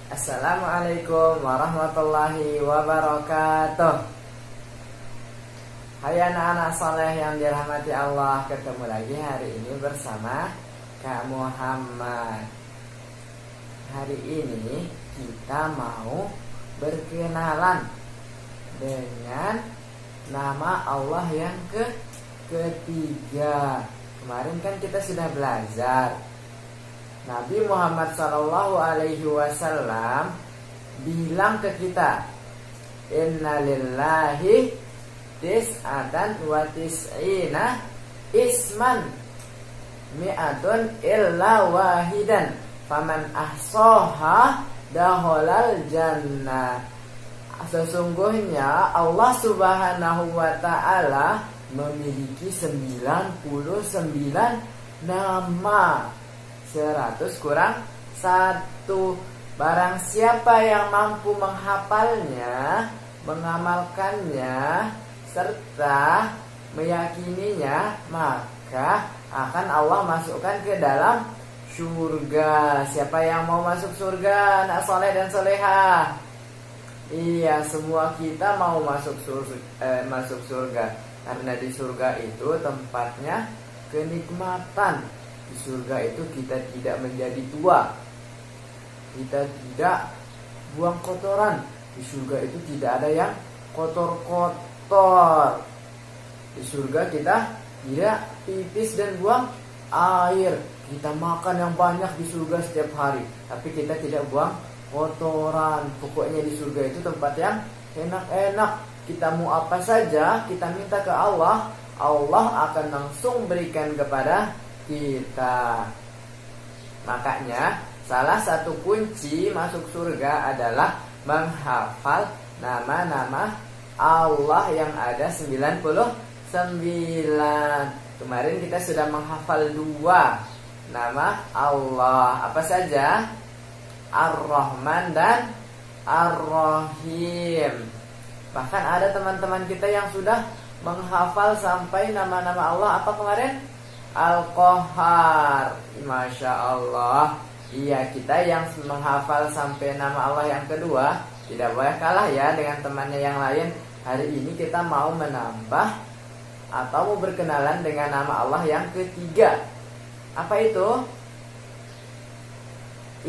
Assalamualaikum warahmatullahi wabarakatuh. Hai anak-anak soleh yang dirahmati Allah, ketemu lagi hari ini bersama Kak Muhammad. Hari ini kita mau berkenalan dengan nama Allah yang ketiga. Kemarin kan kita sudah belajar Nabi Muhammad SAW bilang ke kita, Inna lillahi tis'atan wa tis'ina isman mi'atun illa wahidan faman ahsoha daholal jannah. Sesungguhnya Allah Subhanahu wa ta'ala memiliki 99 nama. 100 kurang 1. Barang siapa yang mampu menghafalnya, mengamalkannya, serta meyakininya, maka akan Allah masukkan ke dalam surga. Siapa yang mau masuk surga? Anak soleh dan solehah. Iya, semua kita mau masuk surga. Karena di surga itu tempatnya kenikmatan. Di surga itu kita tidak menjadi tua, kita tidak buang kotoran. Di surga itu tidak ada yang kotor-kotor. Di surga kita tidak pipis dan buang air. Kita makan yang banyak di surga setiap hari, tapi kita tidak buang kotoran. Pokoknya di surga itu tempat yang enak-enak. Kita mau apa saja, kita minta ke Allah, Allah akan langsung berikan kepada kita. Makanya salah satu kunci masuk surga adalah menghafal nama-nama Allah yang ada 99. Kemarin kita sudah menghafal 2 nama Allah. Apa saja? Ar-Rahman dan Ar-Rahim. Bahkan ada teman-teman kita yang sudah menghafal sampai nama-nama Allah apa kemarin? Al-Qahhar. Masya Allah. Iya, kita yang menghafal sampai nama Allah yang kedua tidak boleh kalah ya dengan temannya yang lain. Hari ini kita mau menambah atau mau berkenalan dengan nama Allah yang ketiga. Apa itu?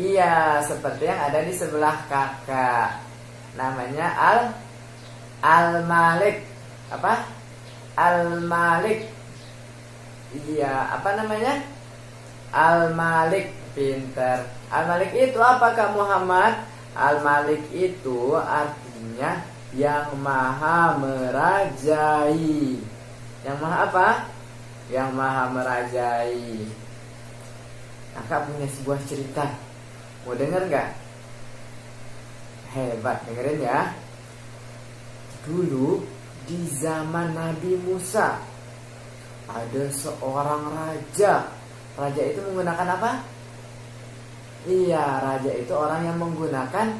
Iya, seperti yang ada di sebelah kakak. Namanya Al-Malik. Apa? Al-Malik. Iya, apa namanya? Al-Malik. Pinter. Al-Malik itu apa Kak Muhammad? Al-Malik itu artinya yang maha merajai. Yang maha apa? Yang maha merajai. Kakak punya sebuah cerita. Mau denger gak? Hebat, dengerin ya. Dulu di zaman Nabi Musa ada seorang raja. Raja itu menggunakan apa? Iya, raja itu orang yang menggunakan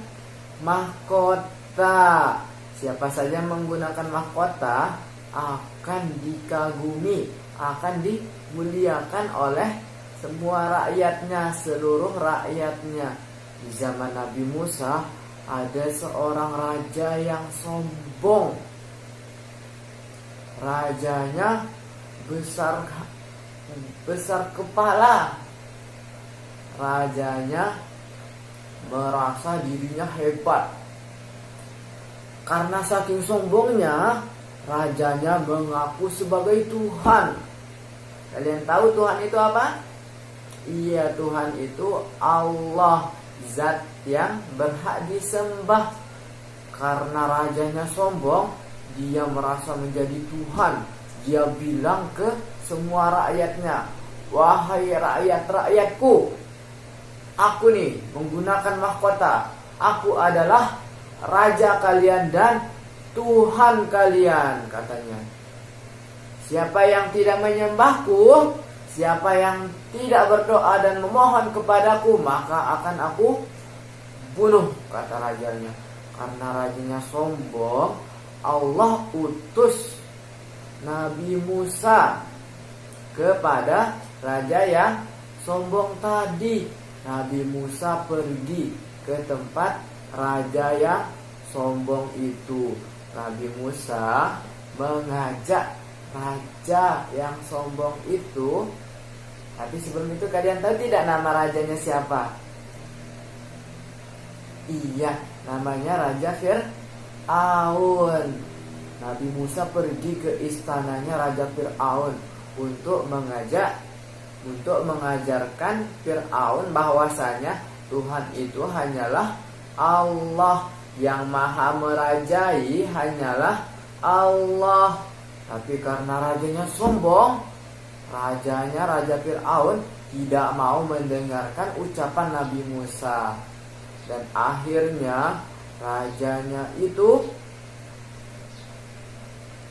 mahkota. Siapa saja menggunakan mahkota akan dikagumi, akan dimuliakan oleh semua rakyatnya, seluruh rakyatnya. Di zaman Nabi Musa ada seorang raja yang sombong. Rajanya besar kepala. Rajanya merasa dirinya hebat. Karena saking sombongnya, rajanya mengaku sebagai Tuhan. Kalian tahu Tuhan itu apa? Iya, Tuhan itu Allah, zat yang berhak disembah. Karena rajanya sombong, dia merasa menjadi Tuhan. Dia bilang ke semua rakyatnya, wahai rakyat-rakyatku, aku nih menggunakan mahkota. Aku adalah raja kalian dan Tuhan kalian, katanya. Siapa yang tidak menyembahku, siapa yang tidak berdoa dan memohon kepadaku, maka akan aku bunuh, kata rajanya. Karena rajanya sombong, Allah utus Nabi Musa kepada raja yang sombong tadi. Nabi Musa pergi ke tempat raja yang sombong itu. Nabi Musa mengajak raja yang sombong itu. Tapi sebelum itu kalian tahu tidak nama rajanya siapa? Iya, namanya Raja Fir'aun. Nabi Musa pergi ke istananya Raja Fir'aun untuk mengajarkan Fir'aun bahwasanya Tuhan itu hanyalah Allah, yang maha merajai hanyalah Allah. Tapi karena rajanya sombong, Raja Fir'aun tidak mau mendengarkan ucapan Nabi Musa. Dan akhirnya rajanya itu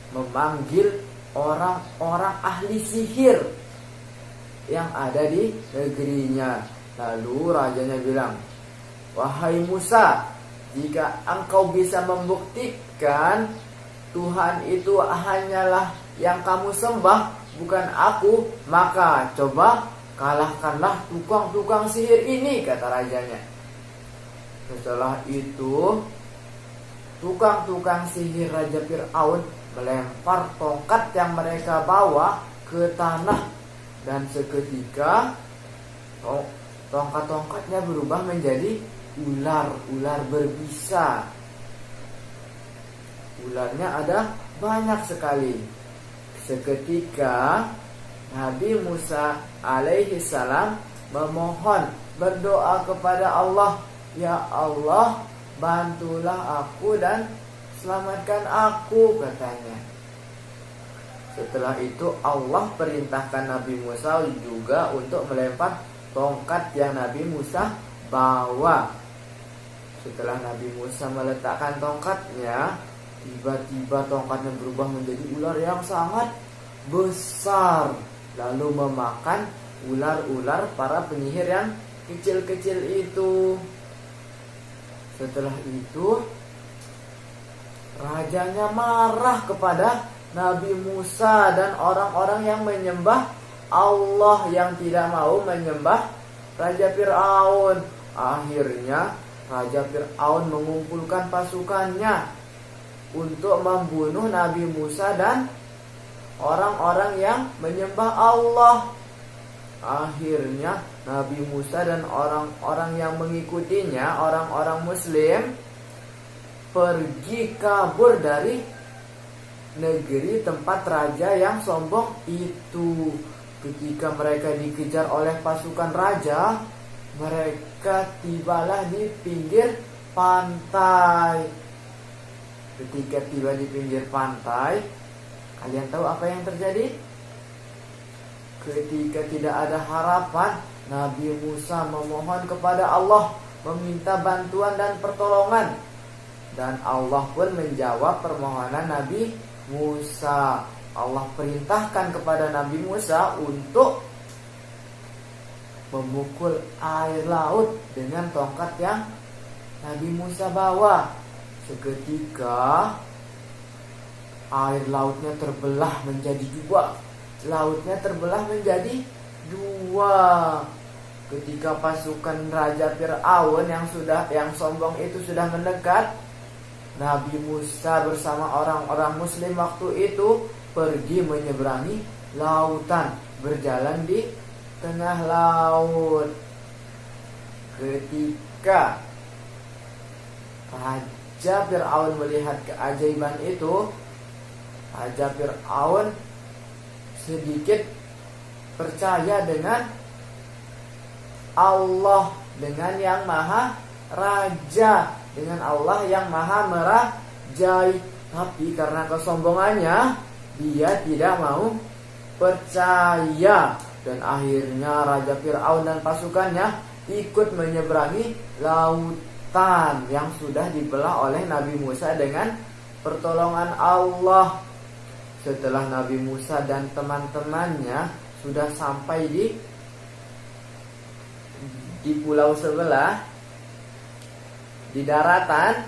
memanggil orang-orang ahli sihir yang ada di negerinya. Lalu rajanya bilang, "Wahai Musa, jika engkau bisa membuktikan Tuhan itu hanyalah yang kamu sembah, bukan aku, maka coba kalahkanlah tukang-tukang sihir ini," kata rajanya. Setelah itu, tukang-tukang sihir Raja Fir'aun melempar tongkat yang mereka bawa ke tanah, dan seketika tongkat-tongkatnya berubah menjadi ular berbisa. Ularnya ada banyak sekali. Seketika Nabi Musa alaihi salam memohon, berdoa kepada Allah, "Ya Allah, bantulah aku dan selamatkan aku," katanya. Setelah itu Allah perintahkan Nabi Musa juga untuk melempar tongkat yang Nabi Musa bawa. Setelah Nabi Musa meletakkan tongkatnya, tiba-tiba tongkatnya berubah menjadi ular yang sangat besar, lalu memakan ular-ular para penyihir yang kecil-kecil itu. Setelah itu, rajanya marah kepada Nabi Musa dan orang-orang yang menyembah Allah, yang tidak mau menyembah Raja Fir'aun. Akhirnya Raja Fir'aun mengumpulkan pasukannya untuk membunuh Nabi Musa dan orang-orang yang menyembah Allah. Akhirnya Nabi Musa dan orang-orang yang mengikutinya, orang-orang Muslim, pergi kabur dari negeri tempat raja yang sombong itu. Ketika mereka dikejar oleh pasukan raja, mereka tibalah di pinggir pantai. Ketika tiba di pinggir pantai, kalian tahu apa yang terjadi? Ketika tidak ada harapan, Nabi Musa memohon kepada Allah, meminta bantuan dan pertolongan. Dan Allah pun menjawab permohonan Nabi Musa. Allah perintahkan kepada Nabi Musa untuk memukul air laut dengan tongkat yang Nabi Musa bawa. Seketika air lautnya terbelah menjadi dua. Lautnya terbelah menjadi dua. Ketika pasukan Raja Fir'aun yang sombong itu sudah mendekat, Nabi Musa bersama orang-orang Muslim waktu itu pergi menyeberangi lautan, berjalan di tengah laut. Ketika Raja Fir'aun melihat keajaiban itu, Raja Fir'aun sedikit percaya dengan Allah, dengan yang maha raja, dengan Allah yang maha merajai. Tapi karena kesombongannya, dia tidak mau percaya. Dan akhirnya Raja Fir'aun dan pasukannya ikut menyeberangi lautan yang sudah dibelah oleh Nabi Musa dengan pertolongan Allah. Setelah Nabi Musa dan teman-temannya sudah sampai di pulau sebelah, di daratan,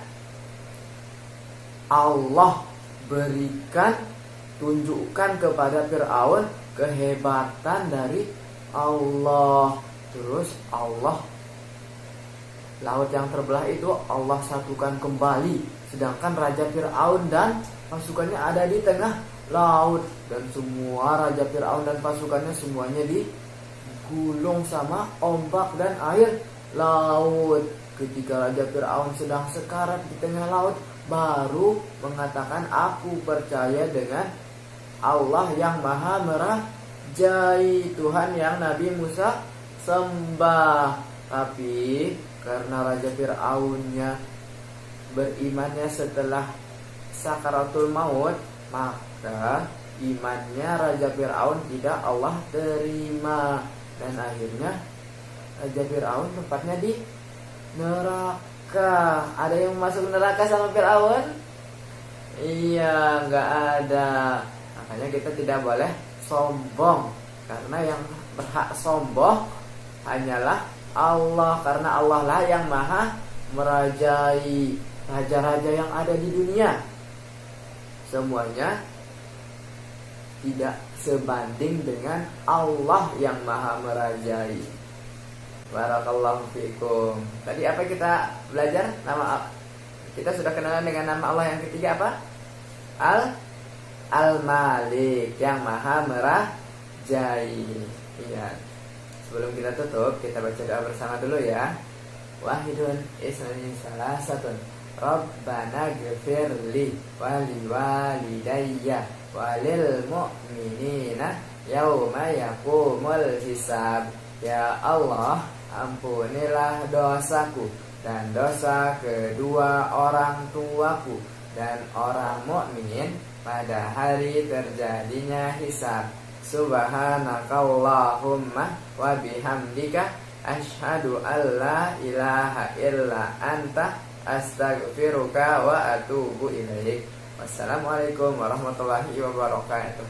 Allah berikan, tunjukkan kepada Fir'aun kehebatan dari Allah. Terus Allah laut yang terbelah itu Allah satukan kembali. Sedangkan Raja Fir'aun dan pasukannya ada di tengah laut. Dan semua Raja Fir'aun dan pasukannya semuanya digulung sama ombak dan air laut. Ketika Raja Fir'aun sedang sekarat di tengah laut, baru mengatakan, aku percaya dengan Allah yang maha merajai, Tuhan yang Nabi Musa sembah. Tapi karena Raja Fir'aunnya berimannya setelah sakaratul maut, maka imannya Raja Fir'aun tidak Allah terima. Dan akhirnya Raja Fir'aun tempatnya di neraka. Ada yang masuk neraka sama Fir'aun? Iya, nggak ada. Makanya kita tidak boleh sombong, karena yang berhak sombong hanyalah Allah, karena Allah lah yang maha merajai. Raja-raja yang ada di dunia semuanya tidak sebanding dengan Allah yang maha merajai. Barakallahu fikum. Tadi apa kita belajar? Kita sudah kenalan dengan nama Allah yang ketiga apa? Al-Malik, yang maha merajai. Iya. Sebelum kita tutup, kita baca doa bersama dulu ya. Wahidun isnani salasatun. Rabbana ghfirli waliwalidayya walil mu'minina yauma yaqumul hisab. Ya Allah, ampunilah dosaku dan dosa kedua orang tuaku dan orang mukmin pada hari terjadinya hisab. Subhanakallahumma wa bihamdika asyhadu alla ilaha illa anta astaghfiruka wa atubu ilaik. Wassalamualaikum warahmatullahi wabarakatuh.